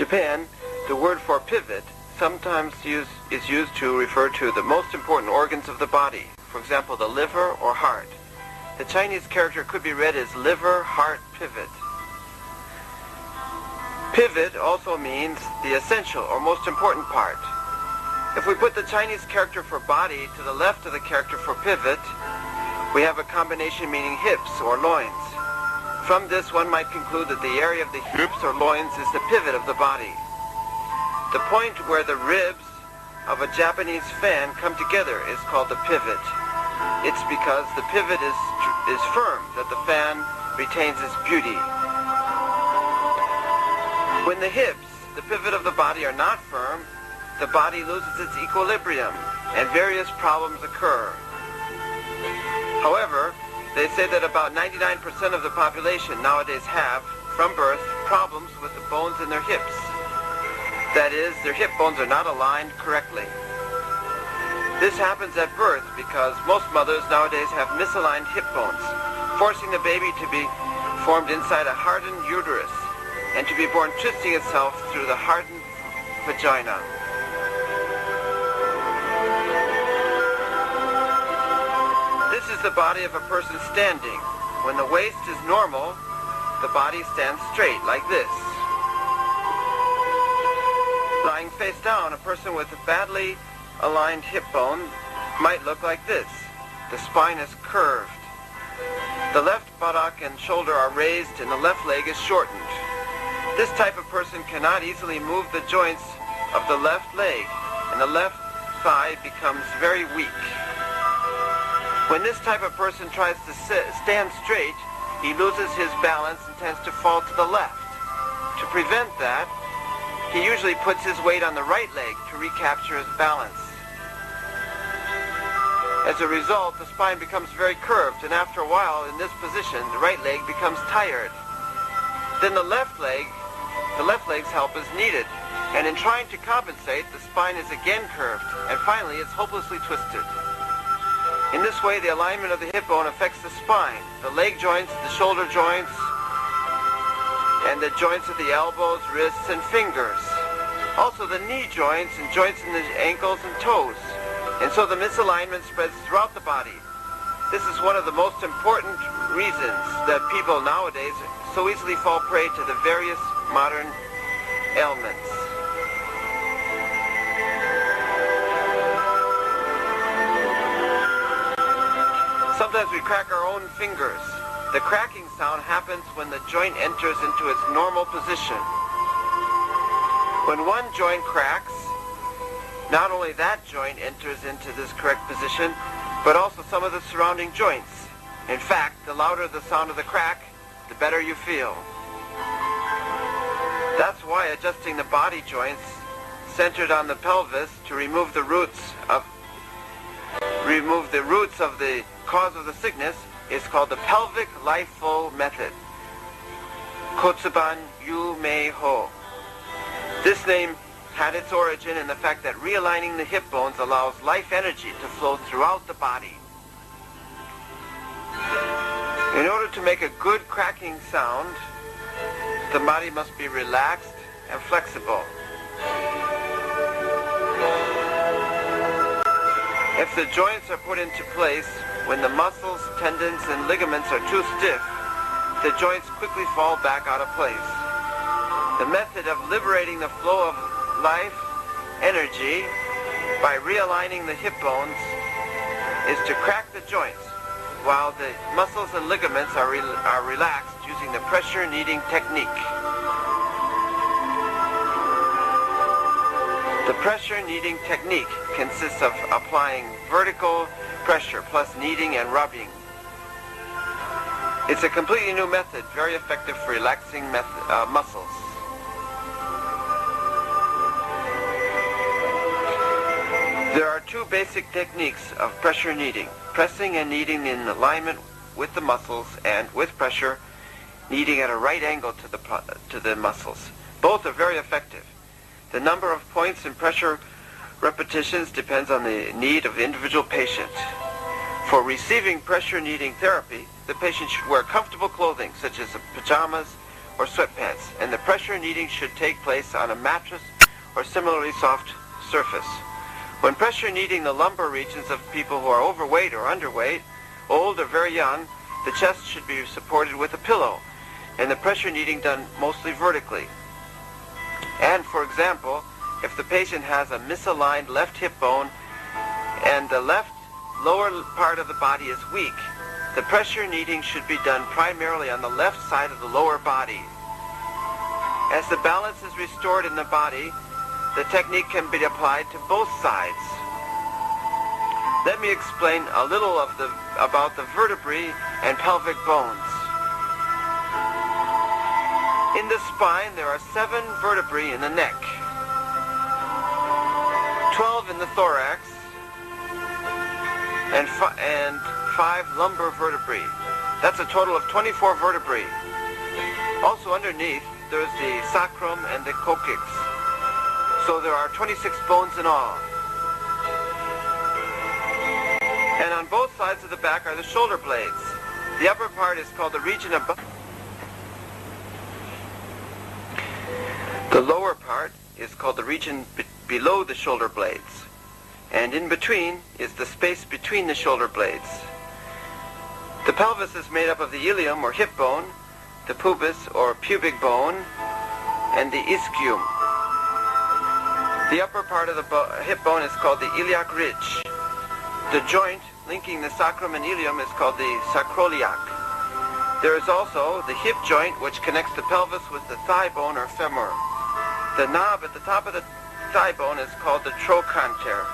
Japan, the word for pivot sometimes is used to refer to the most important organs of the body, for example, the liver or heart. The Chinese character could be read as liver, heart, pivot. Pivot also means the essential or most important part. If we put the Chinese character for body to the left of the character for pivot, we have a combination meaning hips or loins. From this, one might conclude that the area of the hips or loins is the pivot of the body. The point where the ribs of a Japanese fan come together is called the pivot. It's because the pivot is firm that the fan retains its beauty. When the hips, the pivot of the body, are not firm, the body loses its equilibrium and various problems occur. However, they say that about 99% of the population nowadays have, from birth, problems with the bones in their hips. That is, their hip bones are not aligned correctly. This happens at birth because most mothers nowadays have misaligned hip bones, forcing the baby to be formed inside a hardened uterus and to be born twisting itself through the hardened vagina. This is the body of a person standing. When the waist is normal, the body stands straight like this. Lying face down, a person with a badly aligned hip bone might look like this. The spine is curved. The left buttock and shoulder are raised and the left leg is shortened. This type of person cannot easily move the joints of the left leg, and the left thigh becomes very weak. When this type of person tries to stand straight, he loses his balance and tends to fall to the left. To prevent that, he usually puts his weight on the right leg to recapture his balance. As a result, the spine becomes very curved, and after a while in this position, the right leg becomes tired. Then the left leg's help is needed, and in trying to compensate, the spine is again curved, and finally it's hopelessly twisted. In this way, the alignment of the hip bone affects the spine, the leg joints, the shoulder joints, and the joints of the elbows, wrists, and fingers. Also the knee joints and joints in the ankles and toes. And so the misalignment spreads throughout the body. This is one of the most important reasons that people nowadays so easily fall prey to the various modern ailments. Sometimes we crack our own fingers. The cracking sound happens when the joint enters into its normal position. When one joint cracks, not only that joint enters into this correct position, but also some of the surrounding joints. In fact, the louder the sound of the crack, the better you feel. That's why adjusting the body joints centered on the pelvis to remove the roots of the cause of the sickness is called the pelvic life flow method. Kotsuban yumeiho. This name had its origin in the fact that realigning the hip bones allows life energy to flow throughout the body. In order to make a good cracking sound, the body must be relaxed and flexible. If the joints are put into place when the muscles, tendons, and ligaments are too stiff, the joints quickly fall back out of place. The method of liberating the flow of life energy by realigning the hip bones is to crack the joints while the muscles and ligaments are relaxed using the pressure kneading technique. The pressure kneading technique consists of applying vertical pressure plus kneading and rubbing. It's a completely new method, very effective for relaxing muscles. There are two basic techniques of pressure kneading: pressing and kneading in alignment with the muscles, and with pressure, kneading at a right angle to the muscles. Both are very effective. The number of points and pressure repetitions depends on the need of the individual patient. For receiving pressure kneading therapy, the patient should wear comfortable clothing such as pajamas or sweatpants, and the pressure kneading should take place on a mattress or similarly soft surface. When pressure kneading the lumbar regions of people who are overweight or underweight, old or very young, the chest should be supported with a pillow, and the pressure kneading done mostly vertically. And, for example, if the patient has a misaligned left hip bone and the left lower part of the body is weak, the pressure kneading should be done primarily on the left side of the lower body. As the balance is restored in the body, the technique can be applied to both sides. Let me explain a little about the vertebrae and pelvic bones. In the spine, there are 7 vertebrae in the neck, 12 in the thorax, and 5 lumbar vertebrae. That's a total of 24 vertebrae. Also underneath, there's the sacrum and the coccyx. So there are 26 bones in all. And on both sides of the back are the shoulder blades. The upper part is called the region above. The lower part is called the region below the shoulder blades. And in between is the space between the shoulder blades. The pelvis is made up of the ilium or hip bone, the pubis or pubic bone, and the ischium. The upper part of the hip bone is called the iliac ridge. The joint linking the sacrum and ilium is called the sacroiliac. There is also the hip joint which connects the pelvis with the thigh bone or femur. The knob at the top of the thigh bone is called the trochanter.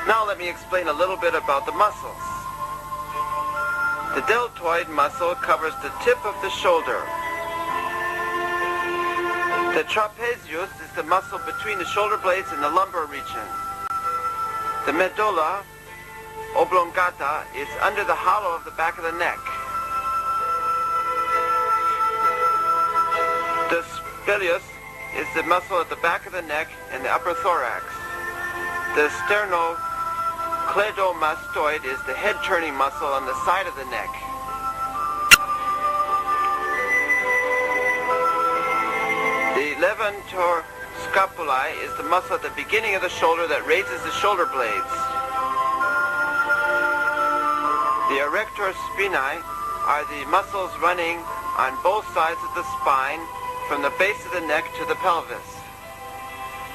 Now let me explain a little bit about the muscles. The deltoid muscle covers the tip of the shoulder. The trapezius is the muscle between the shoulder blades and the lumbar region. The medulla oblongata is under the hollow of the back of the neck. The splenius is the muscle at the back of the neck and the upper thorax. The sternocleidomastoid is the head-turning muscle on the side of the neck. The levator scapulae is the muscle at the beginning of the shoulder that raises the shoulder blades. The erector spinae are the muscles running on both sides of the spine from the base of the neck to the pelvis.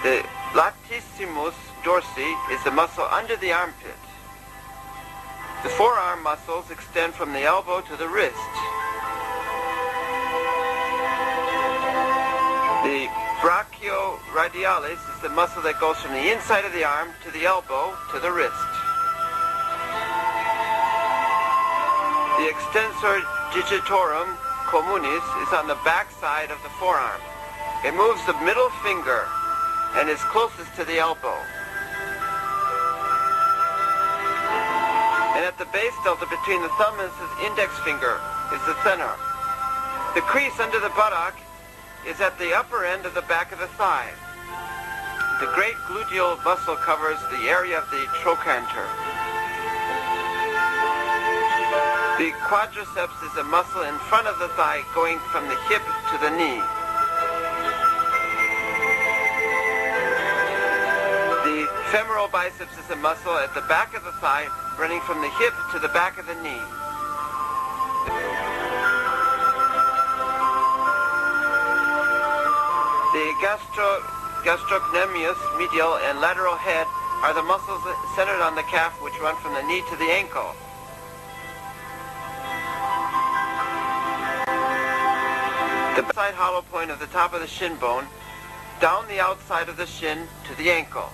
The latissimus dorsi is the muscle under the armpit. The forearm muscles extend from the elbow to the wrist. The brachioradialis is the muscle that goes from the inside of the arm to the elbow to the wrist. The extensor digitorum communis is on the back side of the forearm. It moves the middle finger and is closest to the elbow. And at the base delta between the thumb and the index finger is the thenar. The crease under the buttock is at the upper end of the back of the thigh. The great gluteal muscle covers the area of the trochanter. The quadriceps is a muscle in front of the thigh going from the hip to the knee. The femoral biceps is a muscle at the back of the thigh running from the hip to the back of the knee. The gastrocnemius, medial, and lateral head are the muscles centered on the calf which run from the knee to the ankle. The side hollow point of the top of the shin bone, down the outside of the shin to the ankle.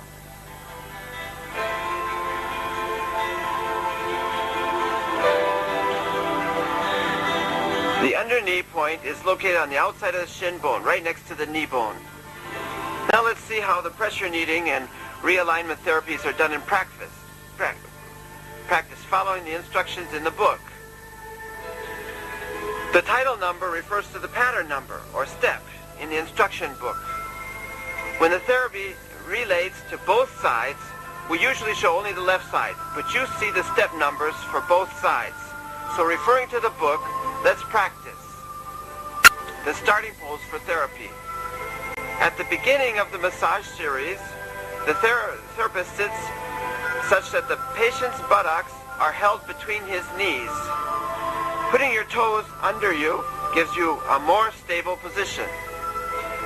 The underknee point is located on the outside of the shin bone, right next to the knee bone. Now let's see how the pressure kneading and realignment therapies are done in practice, following the instructions in the book. The title number refers to the pattern number, or step, in the instruction book. When the therapy relates to both sides, we usually show only the left side, but you see the step numbers for both sides. So referring to the book, let's practice. the starting pose for therapy. At the beginning of the massage series, the therapist sits such that the patient's buttocks are held between his knees. Putting your toes under you gives you a more stable position.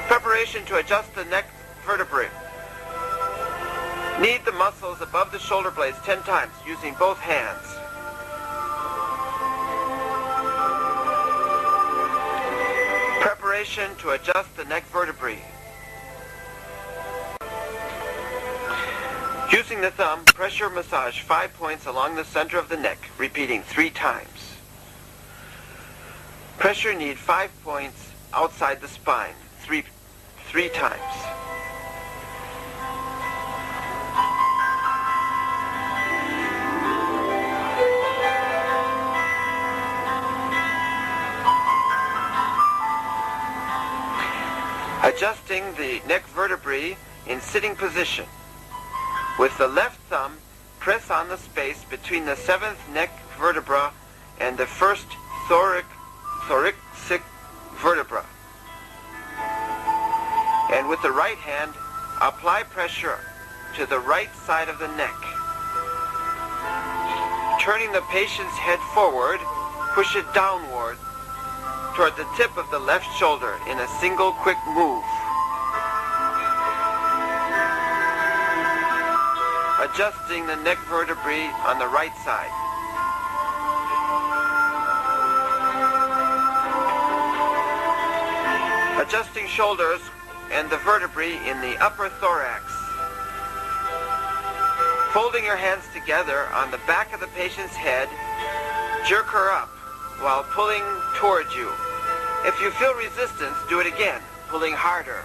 Preparation to adjust the neck vertebrae. Knead the muscles above the shoulder blades 10 times using both hands. Preparation to adjust the neck vertebrae. Using the thumb, pressure massage 5 points along the center of the neck, repeating 3 times. Pressure knead 5 points outside the spine, three times. Adjusting the neck vertebrae in sitting position. With the left thumb, press on the space between the 7th neck vertebra and the first thoracic vertebra. And with the right hand, apply pressure to the right side of the neck. Turning the patient's head forward, push it downward toward the tip of the left shoulder in a single quick move. Adjusting the neck vertebrae on the right side. Adjusting shoulders and the vertebrae in the upper thorax. Folding your hands together on the back of the patient's head, jerk her up while pulling towards you. If you feel resistance, do it again, pulling harder.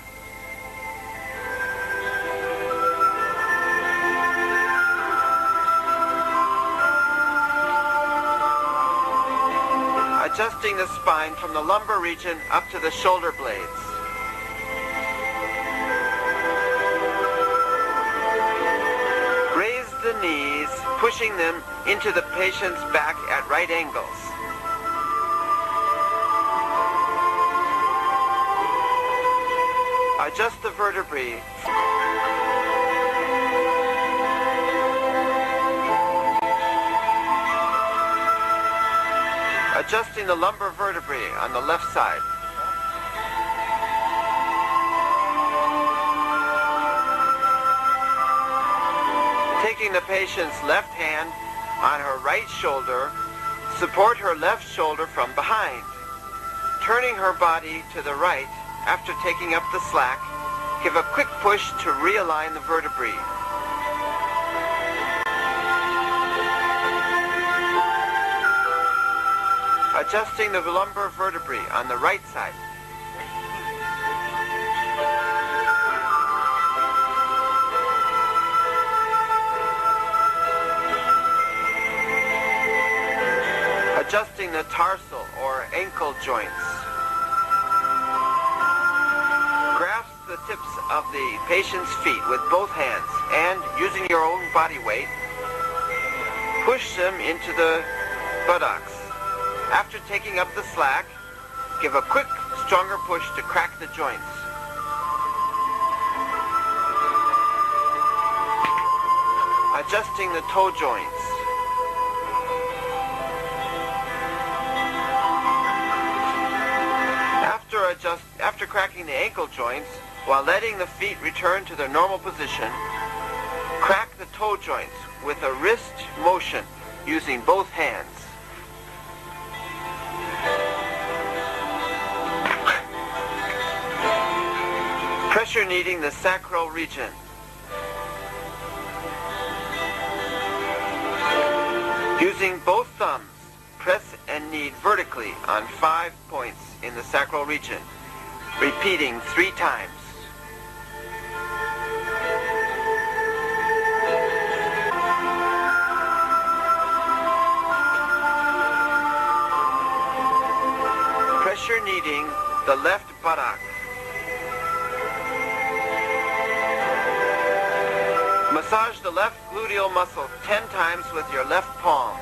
Adjusting the spine from the lumbar region up to the shoulder blades. Raise the knees, pushing them into the patient's back at right angles. Adjust the vertebrae. Adjusting the lumbar vertebrae on the left side. Taking the patient's left hand on her right shoulder, support her left shoulder from behind. Turning her body to the right after taking up the slack, give a quick push to realign the vertebrae. Adjusting the lumbar vertebrae on the right side. Adjusting the tarsal or ankle joints. Grasp the tips of the patient's feet with both hands and, using your own body weight, push them into the buttocks. After taking up the slack, give a quick, stronger push to crack the joints. Adjusting the toe joints. After cracking the ankle joints, while letting the feet return to their normal position, crack the toe joints with a wrist motion using both hands. Pressure kneading the sacral region. Using both thumbs, press and knead vertically on 5 points in the sacral region, repeating 3 times. Pressure kneading the left buttock. Massage the left gluteal muscle 10 times with your left palm.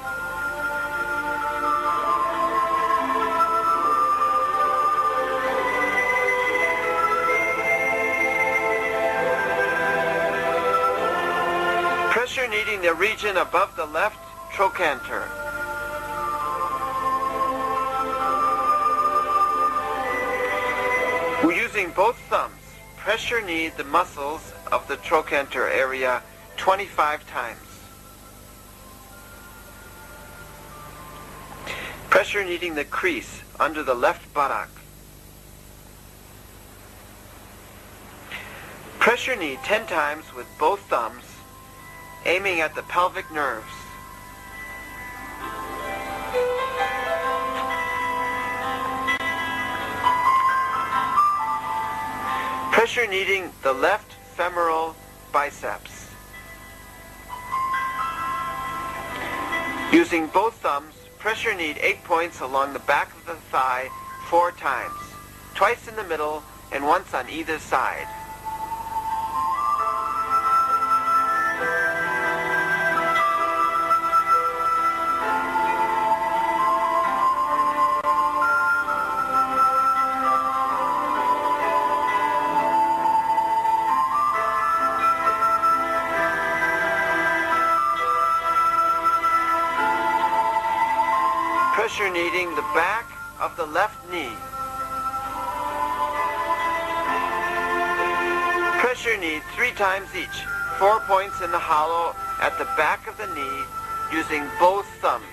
the region above the left trochanter. Using both thumbs, pressure knead the muscles of the trochanter area 25 times. Pressure kneading the crease under the left buttock. Pressure knead 10 times with both thumbs, aiming at the pelvic nerves. Pressure kneading the left femoral biceps. Using both thumbs, pressure knead 8 points along the back of the thigh 4 times, twice in the middle and once on either side. Pressure kneading the back of the left knee. Pressure knead 3 times each, 4 points in the hollow at the back of the knee using both thumbs.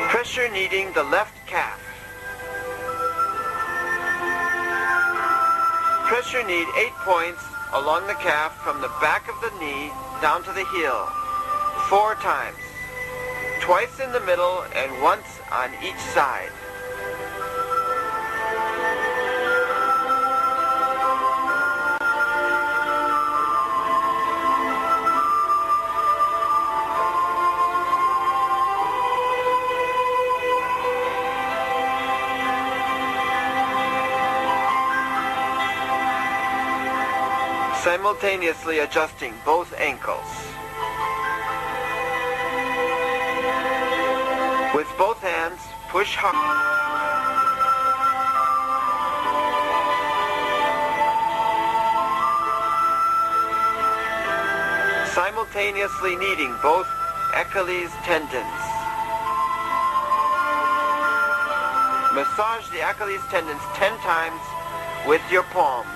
Pressure kneading the left calf. Pressure knead 8 points along the calf from the back of the knee down to the heel, 4 times, twice in the middle and once on each side. Simultaneously adjusting both ankles. With both hands, push hard. Simultaneously kneading both Achilles tendons. Massage the Achilles tendons 10 times with your palms.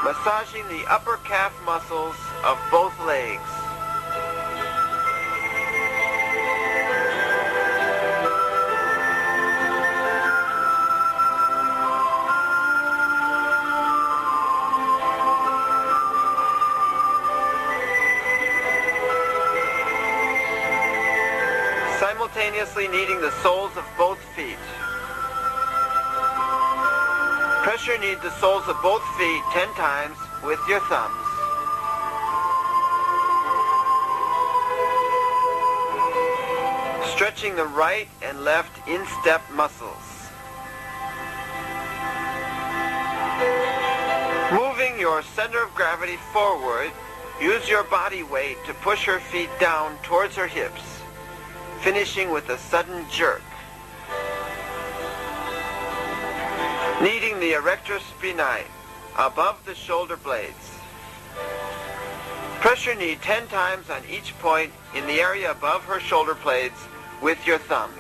Massaging the upper calf muscles of both legs. Simultaneously kneading the soles of both feet. Pressure knead the soles of both feet 10 times with your thumbs. Stretching the right and left instep muscles. Moving your center of gravity forward, use your body weight to push her feet down towards her hips, finishing with a sudden jerk. Kneading the erector spinae above the shoulder blades. Pressure knead 10 times on each point in the area above her shoulder blades with your thumbs.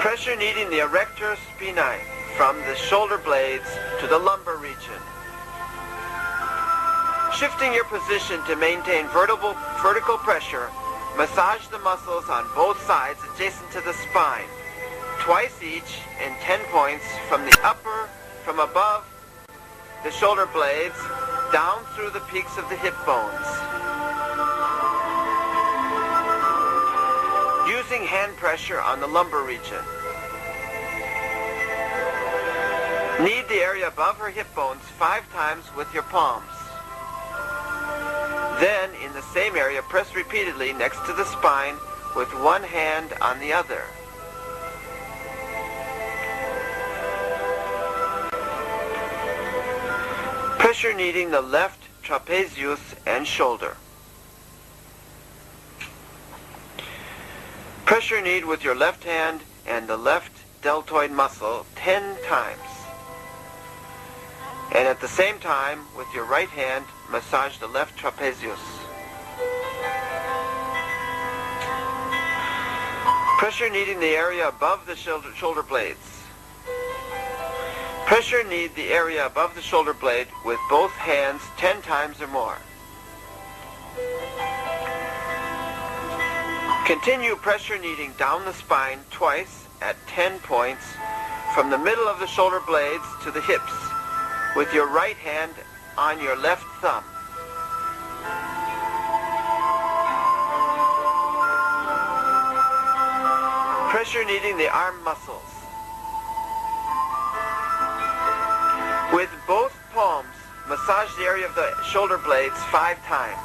Pressure kneading the erector spinae from the shoulder blades to the lumbar region. Shifting your position to maintain vertical pressure, massage the muscles on both sides adjacent to the spine, twice each in 10 points from above the shoulder blades down through the peaks of the hip bones. Using hand pressure on the lumbar region. Knead the area above her hip bones 5 times with your palms. Then, in the same area, press repeatedly next to the spine with one hand on the other. Pressure kneading the left trapezius and shoulder. Pressure knead with your left hand and the left deltoid muscle 10 times. And at the same time, with your right hand, massage the left trapezius. Pressure kneading the area above the shoulder blades. Pressure knead the area above the shoulder blade with both hands 10 times or more. Continue pressure kneading down the spine twice at 10 points from the middle of the shoulder blades to the hips with your right hand on your left thumb. Pressure kneading the arm muscles. With both palms, massage the area of the shoulder blades 5 times.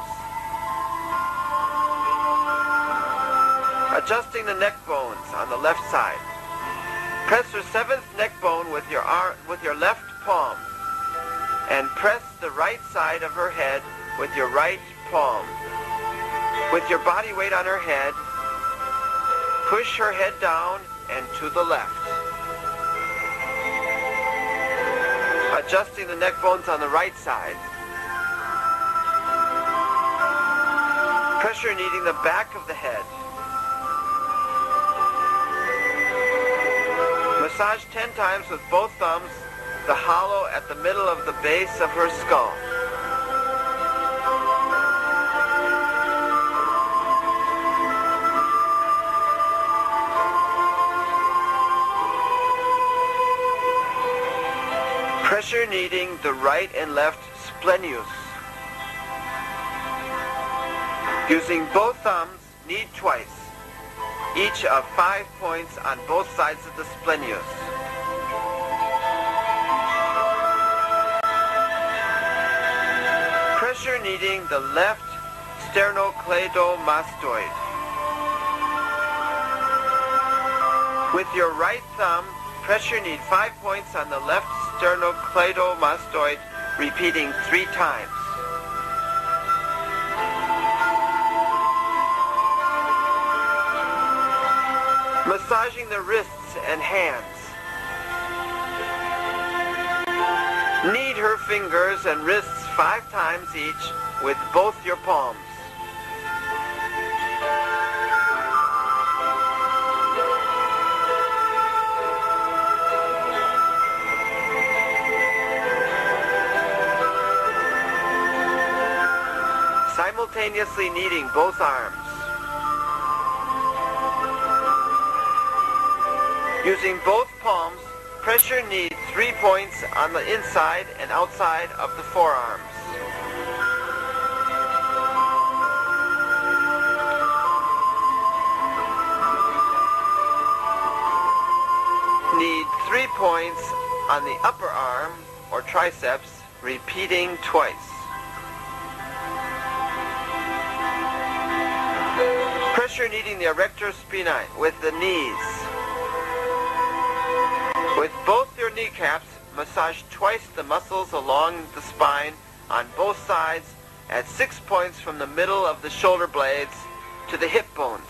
Adjusting the neck bones on the left side. Press your 7th neck bone with your left palm and press the right side of her head with your right palm. With your body weight on her head, push her head down and to the left. Adjusting the neck bones on the right side. Pressure kneading the back of the head. Massage 10 times with both thumbs the hollow at the middle of the base of her skull. Pressure kneading the right and left splenius. Using both thumbs, knead twice, each of 5 points on both sides of the splenius. Pressure kneading the left sternocleidomastoid. With your right thumb, pressure knead 5 points on the left sternocleidomastoid, repeating 3 times. Massaging the wrists and hands. Knead her fingers and wrists 5 times each with both your palms. Simultaneously kneading both arms. Using both palms, pressure knead 3 points on the inside and outside of the forearms. Knead 3 points on the upper arm or triceps, repeating twice. Pressure kneading the erector spinae with the knees. With both your kneecaps, massage twice the muscles along the spine on both sides at 6 points from the middle of the shoulder blades to the hip bones.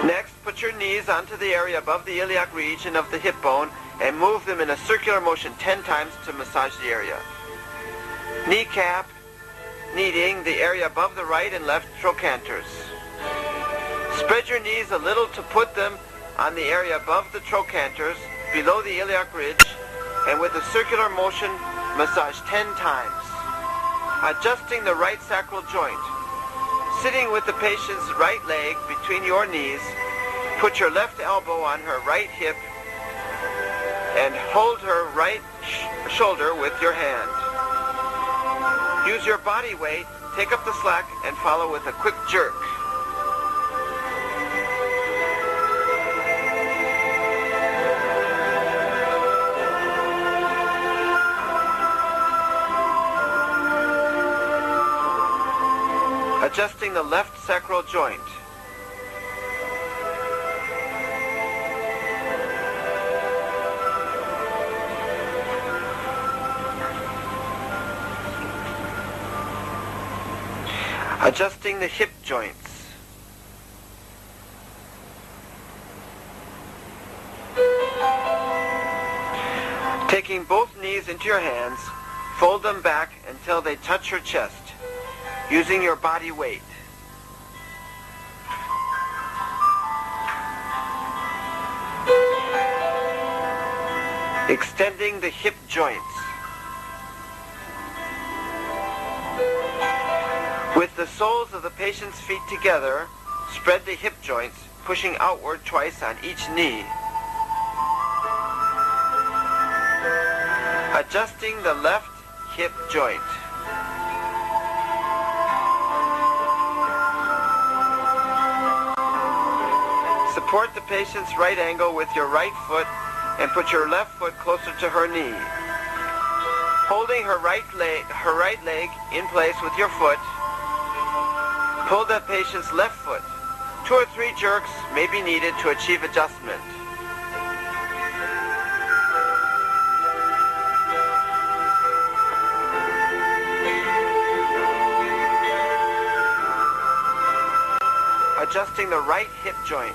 Next, put your knees onto the area above the iliac region of the hip bone and move them in a circular motion 10 times to massage the area. Kneecap kneading the area above the right and left trochanters. Spread your knees a little to put them on the area above the trochanters, below the iliac ridge, and with a circular motion, massage 10 times. Adjusting the right sacral joint. Sitting with the patient's right leg between your knees, put your left elbow on her right hip and hold her right shoulder with your hand. Use your body weight, take up the slack, and follow with a quick jerk. Adjusting the left sacral joint. Adjusting the hip joints. Taking both knees into your hands, fold them back until they touch your chest, using your body weight. Extending the hip joints. With the soles of the patient's feet together, spread the hip joints, pushing outward twice on each knee. Adjusting the left hip joint. Support the patient's right ankle with your right foot and put your left foot closer to her knee. Holding her right leg in place with your foot, pull the patient's left foot. 2 or 3 jerks may be needed to achieve adjustment. Adjusting the right hip joint.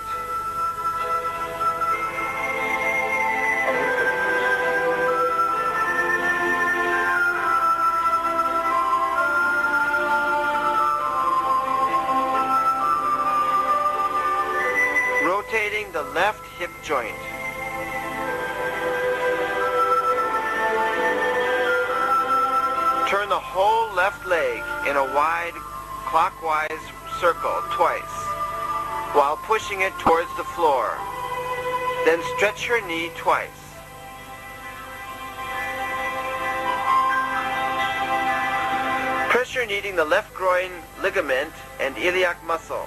Rotating the left hip joint. Turn the whole left leg in a wide clockwise circle twice while pushing it towards the floor. Then stretch your knee twice. Pressure kneading the left groin ligament and iliac muscle.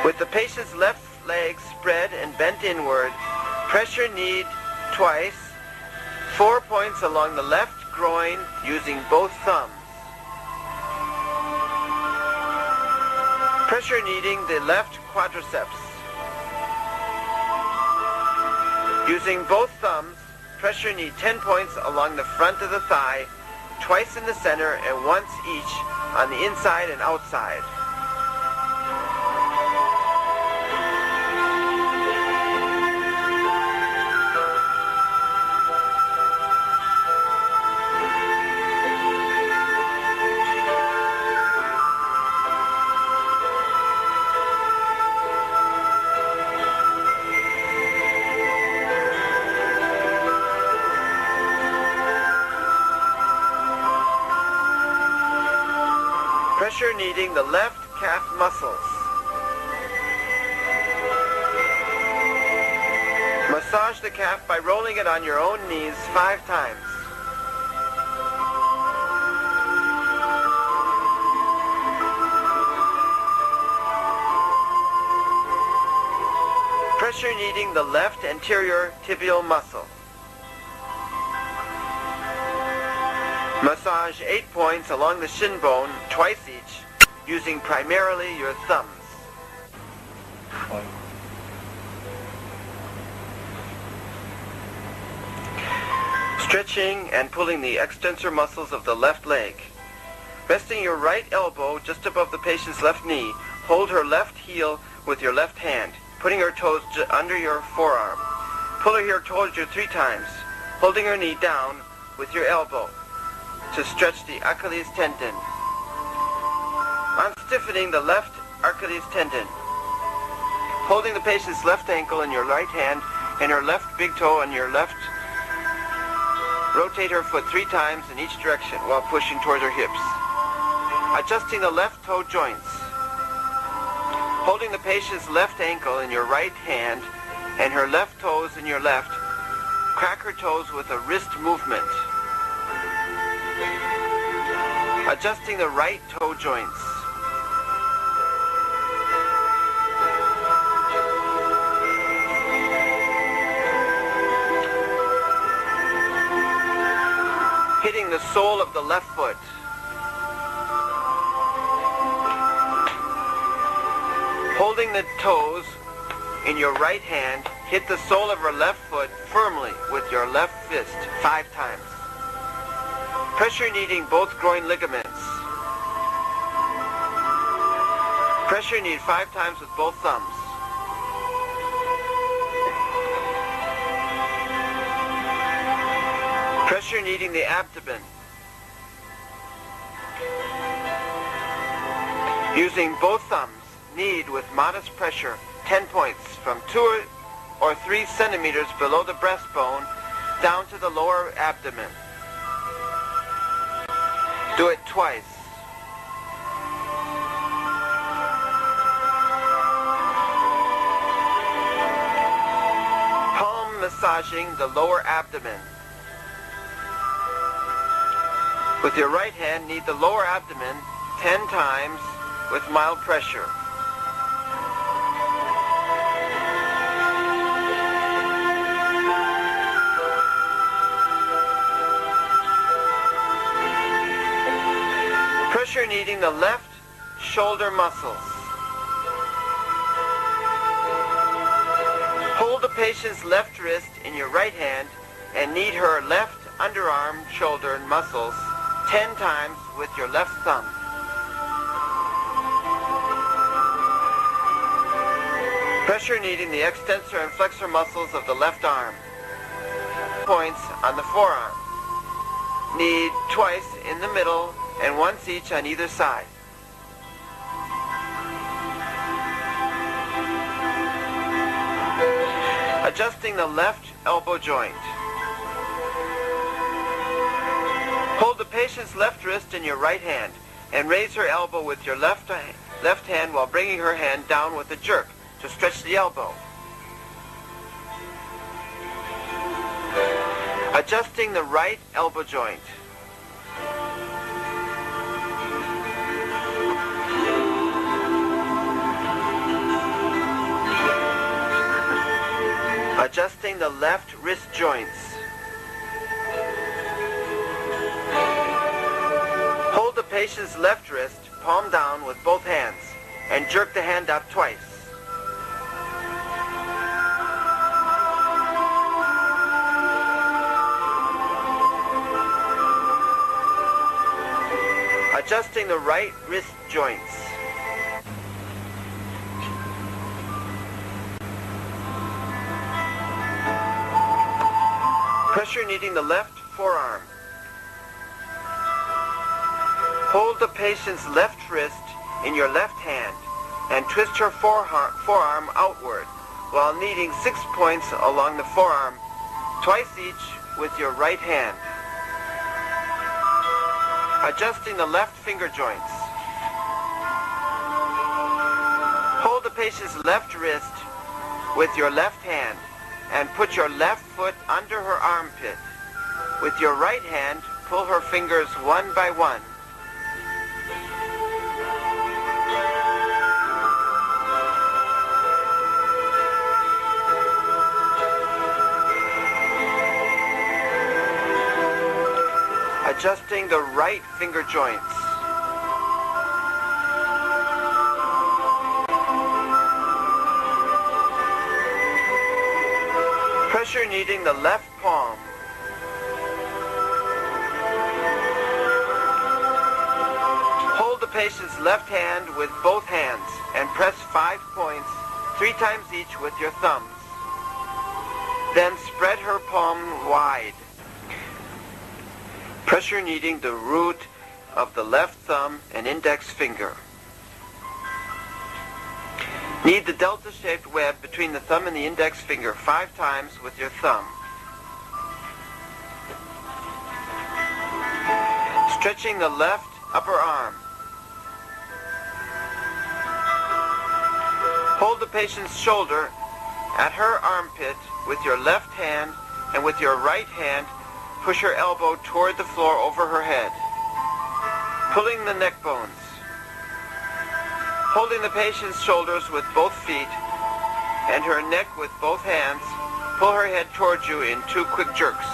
With the patient's left leg spread and bent inward, pressure knead twice, 4 points along the left groin using both thumbs. Pressure kneading the left quadriceps. Using both thumbs, pressure knead 10 points along the front of the thigh, twice in the center and once each on the inside and outside. Pressure kneading the left calf muscles. Massage the calf by rolling it on your own knees 5 times. Pressure kneading the left anterior tibial muscle. Massage 8 points along the shin bone twice each, using primarily your thumbs. Stretching and pulling the extensor muscles of the left leg. Resting your right elbow just above the patient's left knee, hold her left heel with your left hand, putting her toes under your forearm. Pull her here towards you 3 times, holding her knee down with your elbow to stretch the Achilles tendon. Unstiffening the left Achilles tendon. Holding the patient's left ankle in your right hand and her left big toe on your left. Rotate her foot 3 times in each direction while pushing towards her hips. Adjusting the left toe joints. Holding the patient's left ankle in your right hand and her left toes in your left. Crack her toes with a wrist movement. Adjusting the right toe joints. Hitting the sole of the left foot. Holding the toes in your right hand, hit the sole of her left foot firmly with your left fist 5 times. Pressure kneading both groin ligaments. Pressure knead 5 times with both thumbs. Pressure kneading the abdomen. Using both thumbs, knead with modest pressure 10 points from 2 or 3 centimeters below the breastbone down to the lower abdomen. Do it twice. Palm massaging the lower abdomen. With your right hand, knead the lower abdomen 10 times with mild pressure. Pressure kneading the left shoulder muscles. Hold the patient's left wrist in your right hand and knead her left underarm shoulder muscles 10 times with your left thumb. Pressure kneading the extensor and flexor muscles of the left arm. Points on the forearm. Knead twice in the middle and once each on either side. Adjusting the left elbow joint. Hold the patient's left wrist in your right hand and raise her elbow with your left hand while bringing her hand down with a jerk to stretch the elbow. Adjusting the right elbow joint. Adjusting the left wrist joints. Hold the patient's left wrist, palm down with both hands, and jerk the hand up twice. Adjusting the right wrist joints. Pressure kneading the left forearm. Hold the patient's left wrist in your left hand and twist her forearm outward while kneading 6 points along the forearm, twice each with your right hand. Adjusting the left finger joints. Hold the patient's left wrist with your left hand and put your left foot under her armpit. With your right hand, pull her fingers one by one. Adjusting the right finger joints. Pressure kneading the left palm. Hold the patient's left hand with both hands and press 5 points 3 times each with your thumbs. Then spread her palm wide. Pressure kneading the root of the left thumb and index finger. Knead the delta-shaped web between the thumb and the index finger 5 times with your thumb. Stretching the left upper arm. Hold the patient's shoulder at her armpit with your left hand, and with your right hand push her elbow toward the floor over her head, pulling the neck bones. Holding the patient's shoulders with both feet and her neck with both hands, pull her head towards you in 2 quick jerks.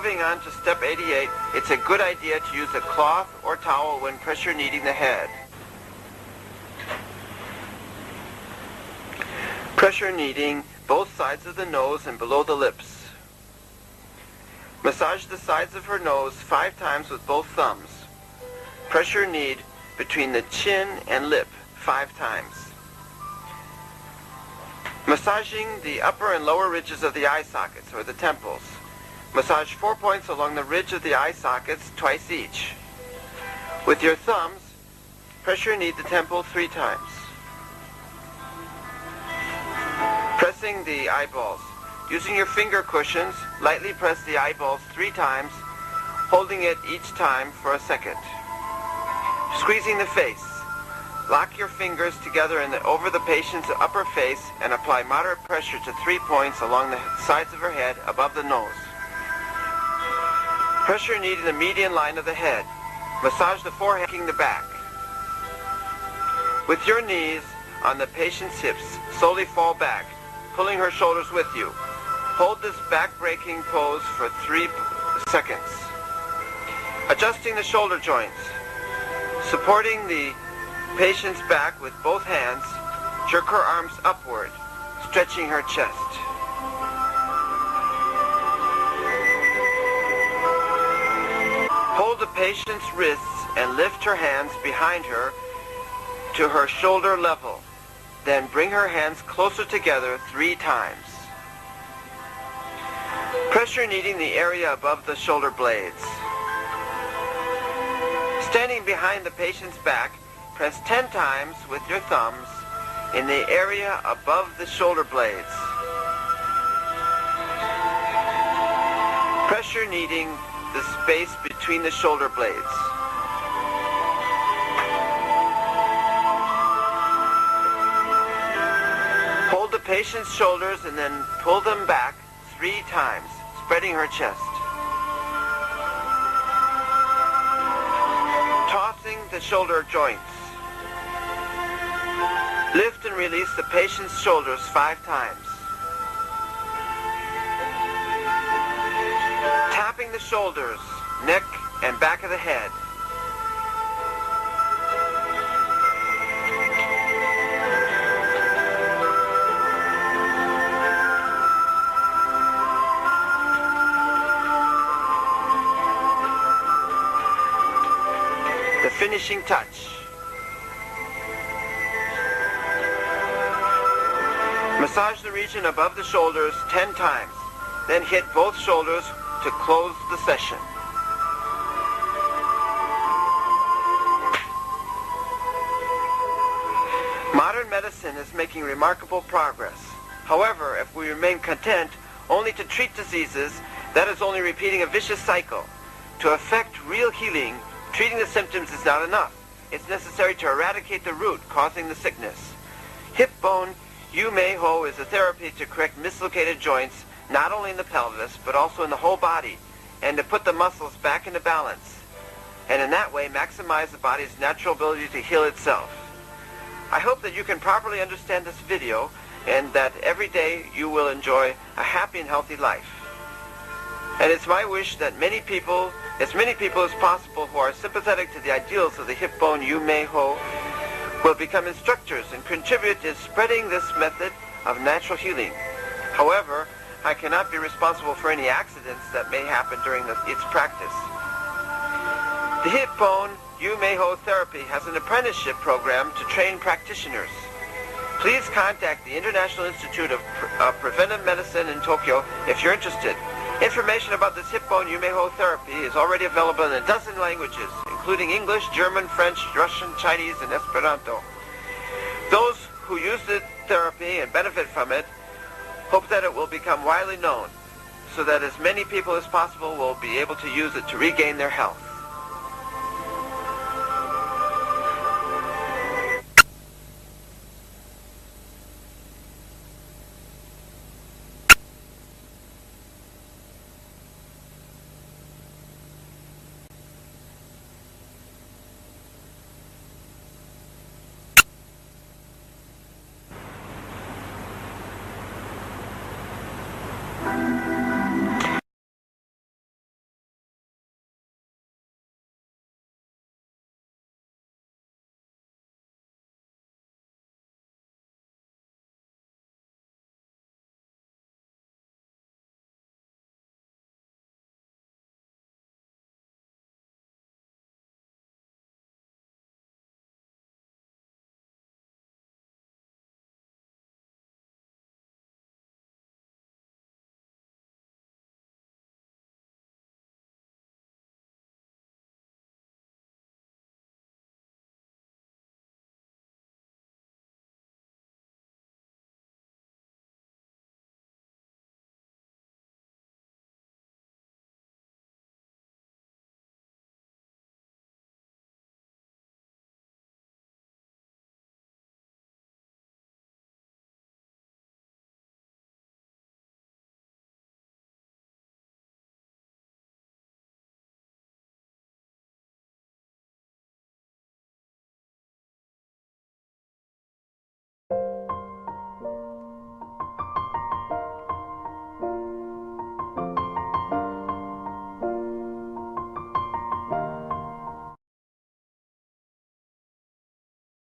moving on to step 88, it's a good idea to use a cloth or towel when pressure kneading the head. Pressure kneading both sides of the nose and below the lips. Massage the sides of her nose 5 times with both thumbs. Pressure knead between the chin and lip 5 times. Massaging the upper and lower ridges of the eye sockets, or the temples. Massage 4 points along the ridge of the eye sockets twice each. With your thumbs, pressure knead the temple 3 times. Pressing the eyeballs. Using your finger cushions, lightly press the eyeballs 3 times, holding it each time for a second. Squeezing the face. Lock your fingers together over the patient's upper face and apply moderate pressure to 3 points along the sides of her head above the nose. Pressure knead in the median line of the head. Massage the forehead, kicking the back. With your knees on the patient's hips, slowly fall back, pulling her shoulders with you. Hold this back-breaking pose for 3 seconds. Adjusting the shoulder joints. Supporting the patient's back with both hands, jerk her arms upward, stretching her chest. Hold the patient's wrists and lift her hands behind her to her shoulder level. Then bring her hands closer together 3 times. Pressure kneading the area above the shoulder blades. Standing behind the patient's back, press 10 times with your thumbs in the area above the shoulder blades. Pressure kneading the space between the shoulder blades. Hold the patient's shoulders and then pull them back 3 times, spreading her chest. Tossing the shoulder joints. Lift and release the patient's shoulders 5 times. Tapping the shoulders, neck, and back of the head. The finishing touch. Massage the region above the shoulders 10 times, then hit both shoulders to close the session. Modern medicine is making remarkable progress. However, if we remain content only to treat diseases, that is only repeating a vicious cycle. To effect real healing, treating the symptoms is not enough. It's necessary to eradicate the root causing the sickness. Hip bone yumeiho is a therapy to correct mislocated joints, not only in the pelvis, but also in the whole body, and to put the muscles back into balance, and in that way maximize the body's natural ability to heal itself. I hope that you can properly understand this video, and that every day you will enjoy a happy and healthy life. And it's my wish that as many people as possible who are sympathetic to the ideals of the hip bone yumeiho will become instructors and contribute in spreading this method of natural healing. However, I cannot be responsible for any accidents that may happen during its practice. The hip bone yumeiho therapy has an apprenticeship program to train practitioners. Please contact the International Institute of Preventive Medicine in Tokyo if you're interested. Information about this hip bone yumeiho therapy is already available in a dozen languages, including English, German, French, Russian, Chinese, and Esperanto. Those who use the therapy and benefit from it hope that it will become widely known, so that as many people as possible will be able to use it to regain their health.